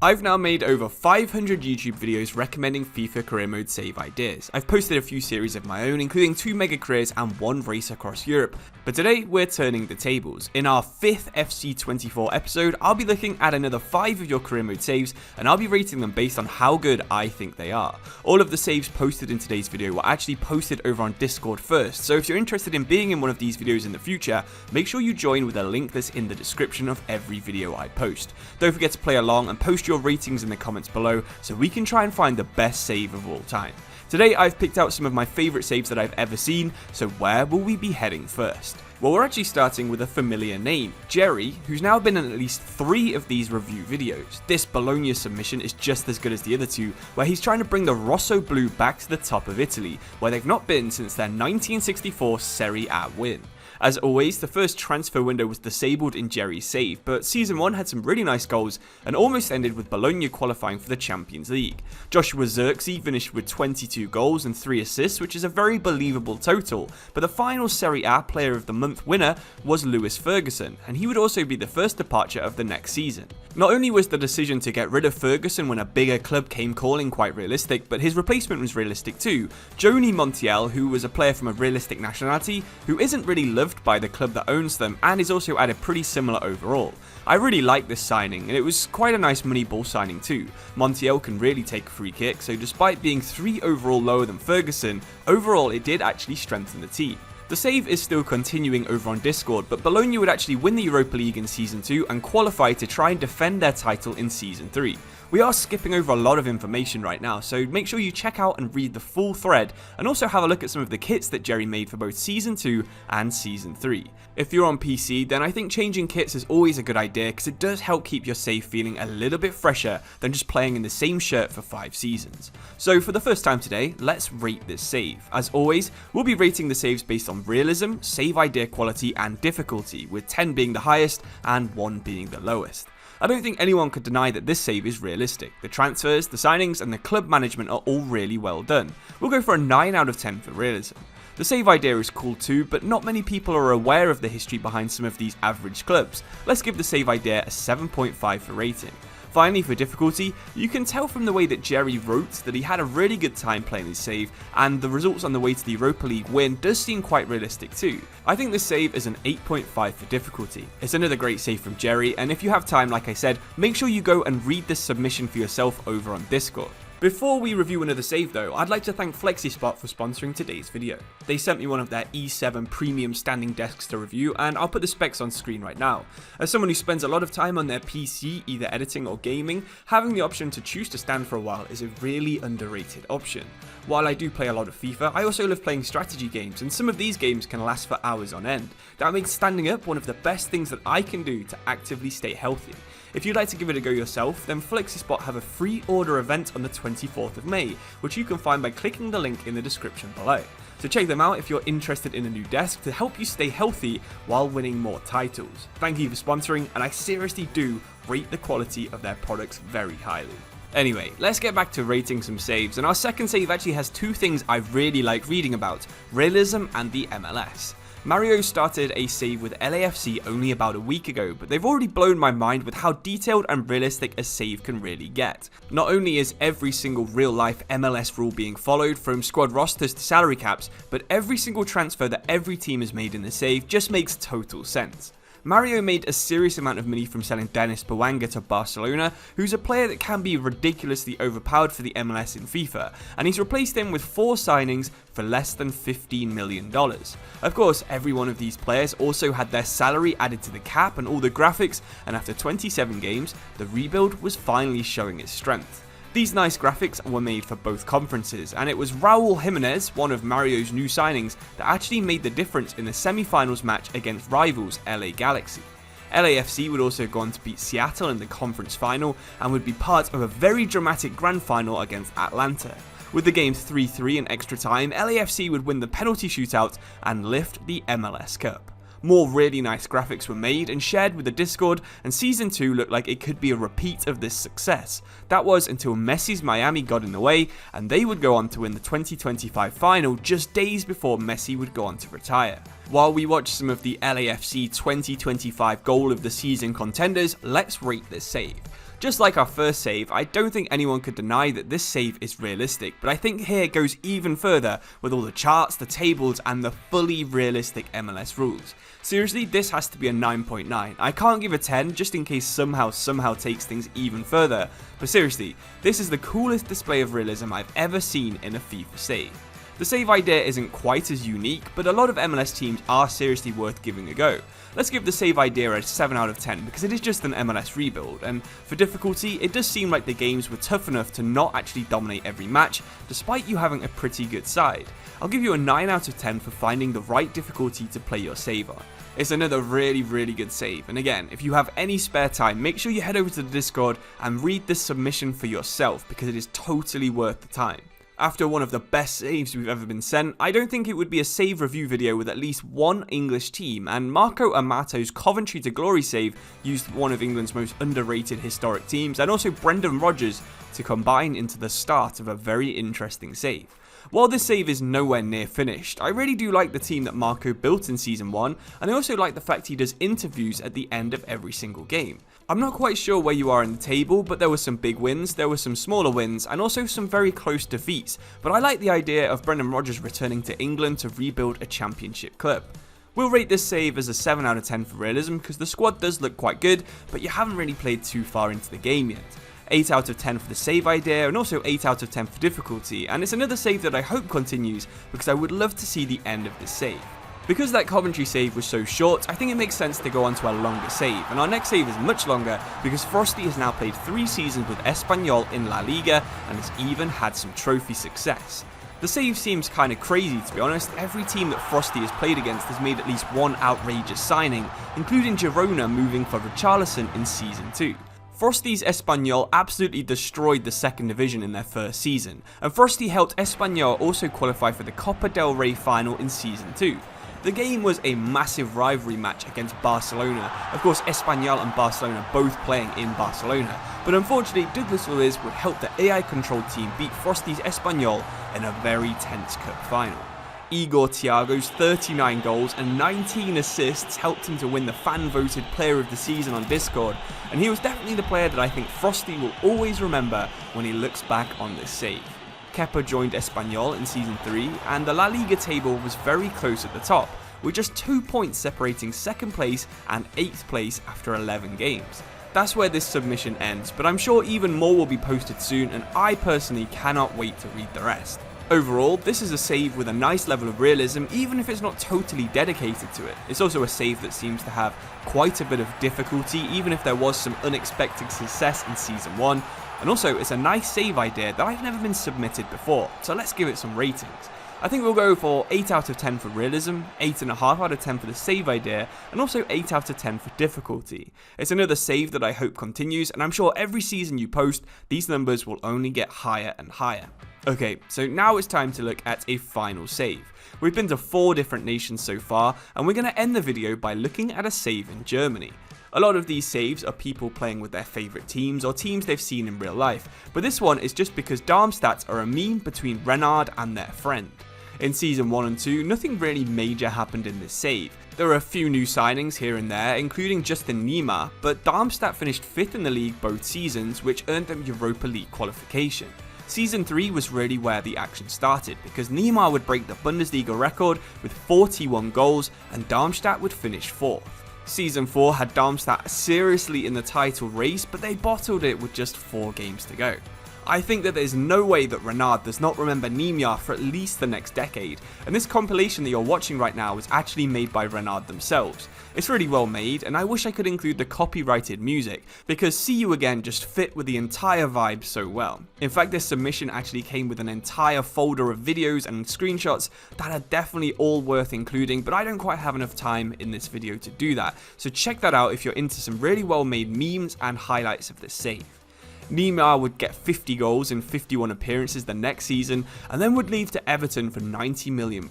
I've now made over 500 YouTube videos recommending FIFA career mode save ideas. I've posted a few series of my own, including 2 mega careers and 1 race across Europe. But today, we're turning the tables. In our 5th FC24 episode, I'll be looking at another 5 of your career mode saves, and I'll be rating them based on how good I think they are. All of the saves posted in today's video were actually posted over on Discord first, so if you're interested in being in one of these videos in the future, make sure you join with a link that's in the description of every video I post. Don't forget to play along and post your ratings in the comments below so we can try and find the best save of all time. Today I've picked out some of my favourite saves that I've ever seen, so where will we be heading first? Well, we're actually starting with a familiar name, Jerry, who's now been in at least 3 of these review videos. This Bologna submission is just as good as the other 2, where he's trying to bring the Rosso Blu back to the top of Italy, where they've not been since their 1964 Serie A win. As always, the first transfer window was disabled in Jerry's save, but Season 1 had some really nice goals and almost ended with Bologna qualifying for the Champions League. Joshua Zirkzee finished with 22 goals and 3 assists, which is a very believable total, but the final Serie A Player of the Month winner was Lewis Ferguson, and he would also be the first departure of the next season. Not only was the decision to get rid of Ferguson when a bigger club came calling quite realistic, but his replacement was realistic too. Joni Montiel, who was a player from a realistic nationality, who isn't really loved by the club that owns them and is also at a pretty similar overall. I really like this signing, and it was quite a nice money ball signing too. Montiel can really take a free kick, so despite being 3 overall lower than Ferguson, overall it did actually strengthen the team. The save is still continuing over on Discord, but Bologna would actually win the Europa League in Season 2 and qualify to try and defend their title in Season 3. We are skipping over a lot of information right now, so make sure you check out and read the full thread, and also have a look at some of the kits that Jerry made for both Season 2 and Season 3. If you're on PC, then I think changing kits is always a good idea because it does help keep your save feeling a little bit fresher than just playing in the same shirt for 5 seasons. So for the first time today, let's rate this save. As always, we'll be rating the saves based on realism, save idea quality, and difficulty, with 10 being the highest and 1 being the lowest. I don't think anyone could deny that this save is realistic. The transfers, the signings, and the club management are all really well done. We'll go for a 9 out of 10 for realism. The save idea is cool too, but not many people are aware of the history behind some of these average clubs. Let's give the save idea a 7.5 for rating. Finally, for difficulty, you can tell from the way that Jerry wrote that he had a really good time playing his save, and the results on the way to the Europa League win does seem quite realistic too. I think this save is an 8.5 for difficulty. It's another great save from Jerry, and if you have time, like I said, make sure you go and read this submission for yourself over on Discord. Before we review another save though, I'd like to thank Flexispot for sponsoring today's video. They sent me one of their E7 premium standing desks to review, and I'll put the specs on screen right now. As someone who spends a lot of time on their PC, either editing or gaming, having the option to choose to stand for a while is a really underrated option. While I do play a lot of FIFA, I also love playing strategy games, and some of these games can last for hours on end. That makes standing up one of the best things that I can do to actively stay healthy. If you'd like to give it a go yourself, then Flexispot have a free order event on the 24th of May, which you can find by clicking the link in the description below. So check them out if you're interested in a new desk to help you stay healthy while winning more titles. Thank you for sponsoring, and I seriously do rate the quality of their products very highly. Anyway, let's get back to rating some saves, and our second save actually has 2 things I really like reading about: realism and the MLS. Mario started a save with LAFC only about a week ago, but they've already blown my mind with how detailed and realistic a save can really get. Not only is every single real-life MLS rule being followed, from squad rosters to salary caps, but every single transfer that every team has made in the save just makes total sense. Mario made a serious amount of money from selling Dennis Bouanga to Barcelona, who's a player that can be ridiculously overpowered for the MLS in FIFA, and he's replaced him with 4 signings for less than $15 million. Of course, every one of these players also had their salary added to the cap and all the graphics, and after 27 games, the rebuild was finally showing its strength. These nice graphics were made for both conferences, and it was Raul Jimenez, one of Mario's new signings, that actually made the difference in the semi-finals match against rivals LA Galaxy. LAFC would also go on to beat Seattle in the conference final, and would be part of a very dramatic grand final against Atlanta. With the game 3-3 in extra time, LAFC would win the penalty shootout and lift the MLS Cup. More really nice graphics were made and shared with the Discord, and Season 2 looked like it could be a repeat of this success. That was until Messi's Miami got in the way, and they would go on to win the 2025 final just days before Messi would go on to retire. While we watch some of the LAFC 2025 goal of the season contenders, let's rate this save. Just like our first save, I don't think anyone could deny that this save is realistic, but I think here it goes even further with all the charts, the tables, and the fully realistic MLS rules. Seriously, this has to be a 9.9. I can't give a 10 just in case somehow takes things even further, but seriously, this is the coolest display of realism I've ever seen in a FIFA save. The save idea isn't quite as unique, but a lot of MLS teams are seriously worth giving a go. Let's give the save idea a 7 out of 10 because it is just an MLS rebuild, and for difficulty, it does seem like the games were tough enough to not actually dominate every match, despite you having a pretty good side. I'll give you a 9 out of 10 for finding the right difficulty to play your save on. It's another really good save, and again, if you have any spare time, make sure you head over to the Discord and read this submission for yourself because it is totally worth the time. After one of the best saves we've ever been sent, I don't think it would be a save review video with at least one English team, and Marco Amato's Coventry to glory save used one of England's most underrated historic teams, and also Brendan Rodgers to combine into the start of a very interesting save. While this save is nowhere near finished, I really do like the team that Marco built in Season 1, and I also like the fact he does interviews at the end of every single game. I'm not quite sure where you are in the table, but there were some big wins, there were some smaller wins, and also some very close defeats, but I like the idea of Brendan Rodgers returning to England to rebuild a championship club. We'll rate this save as a 7 out of 10 for realism because the squad does look quite good, but you haven't really played too far into the game yet. 8 out of 10 for the save idea, and also 8 out of 10 for difficulty, and it's another save that I hope continues because I would love to see the end of this save. Because that Coventry save was so short, I think it makes sense to go on to a longer save, and our next save is much longer because Frosty has now played 3 seasons with Espanyol in La Liga and has even had some trophy success. The save seems kinda crazy to be honest. Every team that Frosty has played against has made at least one outrageous signing, including Girona moving for Richarlison in Season 2. Frosty's Espanyol absolutely destroyed the second division in their first season, and Frosty helped Espanyol also qualify for the Copa del Rey final in Season 2. The game was a massive rivalry match against Barcelona, of course Espanyol and Barcelona both playing in Barcelona, but unfortunately Douglas Luiz would help the AI-controlled team beat Frosty's Espanyol in a very tense cup final. Igor Thiago's 39 goals and 19 assists helped him to win the fan-voted Player of the Season on Discord, and he was definitely the player that I think Frosty will always remember when he looks back on this save. Kepa joined Espanyol in Season 3, and the La Liga table was very close at the top, with just 2 points separating 2nd place and 8th place after 11 games. That's where this submission ends, but I'm sure even more will be posted soon, and I personally cannot wait to read the rest. Overall, this is a save with a nice level of realism, even if it's not totally dedicated to it. It's also a save that seems to have quite a bit of difficulty, even if there was some unexpected success in Season 1. And also, it's a nice save idea that I've never been submitted before, so let's give it some ratings. I think we'll go for 8 out of 10 for realism, 8.5 out of 10 for the save idea, and also 8 out of 10 for difficulty. It's another save that I hope continues, and I'm sure every season you post, these numbers will only get higher and higher. Okay, so now it's time to look at a final save. We've been to 4 different nations so far, and we're going to end the video by looking at a save in Germany. A lot of these saves are people playing with their favourite teams or teams they've seen in real life, but this one is just because Darmstadt are a meme between Renard and their friend. In Season 1 and 2, nothing really major happened in this save. There are a few new signings here and there, including Justin Niemeyer, but Darmstadt finished 5th in the league both seasons, which earned them Europa League qualification. Season 3 was really where the action started, because Niemeyer would break the Bundesliga record with 41 goals and Darmstadt would finish 4th. Season 4 had Darmstadt seriously in the title race, but they bottled it with just 4 games to go. I think that there's no way that Renard does not remember Niemeyer for at least the next decade, and this compilation that you're watching right now was actually made by Renard themselves. It's really well made, and I wish I could include the copyrighted music, because See You Again just fit with the entire vibe so well. In fact, this submission actually came with an entire folder of videos and screenshots that are definitely all worth including, but I don't quite have enough time in this video to do that, so check that out if you're into some really well made memes and highlights of this save. Niemeyer would get 50 goals in 51 appearances the next season and then would leave to Everton for £90 million.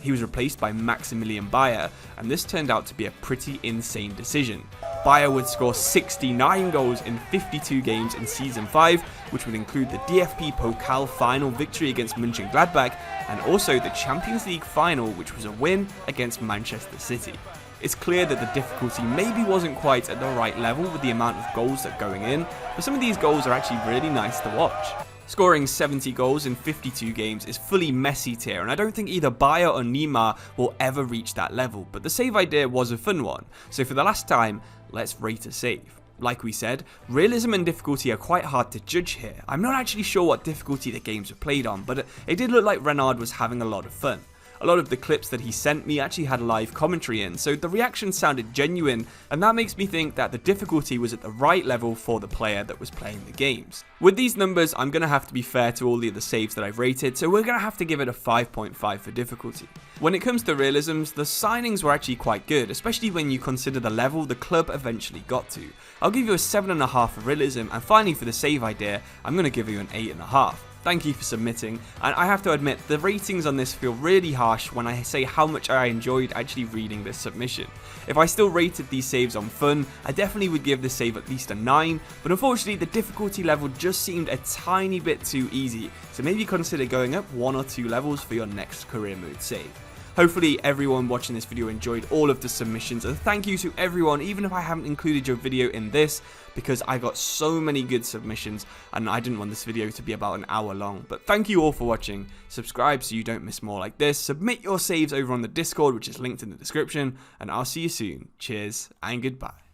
He was replaced by Maximilian Bayer, and this turned out to be a pretty insane decision. Bayer would score 69 goals in 52 games in Season 5, which would include the DFB Pokal final victory against Mönchengladbach and also the Champions League final, which was a win against Manchester City. It's clear that the difficulty maybe wasn't quite at the right level with the amount of goals that are going in, but some of these goals are actually really nice to watch. Scoring 70 goals in 52 games is fully Messi tier, and I don't think either Bayer or Neymar will ever reach that level, but the save idea was a fun one, so for the last time, let's rate a save. Like we said, realism and difficulty are quite hard to judge here. I'm not actually sure what difficulty the games were played on, but it did look like Renard was having a lot of fun. A lot of the clips that he sent me actually had live commentary in, so the reaction sounded genuine, and that makes me think that the difficulty was at the right level for the player that was playing the games. With these numbers, I'm going to have to be fair to all the other saves that I've rated, so we're going to have to give it a 5.5 for difficulty. When it comes to realisms, the signings were actually quite good, especially when you consider the level the club eventually got to. I'll give you a 7.5 for realism, and finally for the save idea, I'm going to give you an 8.5. Thank you for submitting, and I have to admit, the ratings on this feel really harsh when I say how much I enjoyed actually reading this submission. If I still rated these saves on fun, I definitely would give this save at least a 9, but unfortunately the difficulty level just seemed a tiny bit too easy, so maybe consider going up 1 or 2 levels for your next career mode save. Hopefully everyone watching this video enjoyed all of the submissions, and thank you to everyone, even if I haven't included your video in this, because I got so many good submissions and I didn't want this video to be about an hour long. But thank you all for watching, subscribe so you don't miss more like this, submit your saves over on the Discord which is linked in the description, and I'll see you soon. Cheers and goodbye.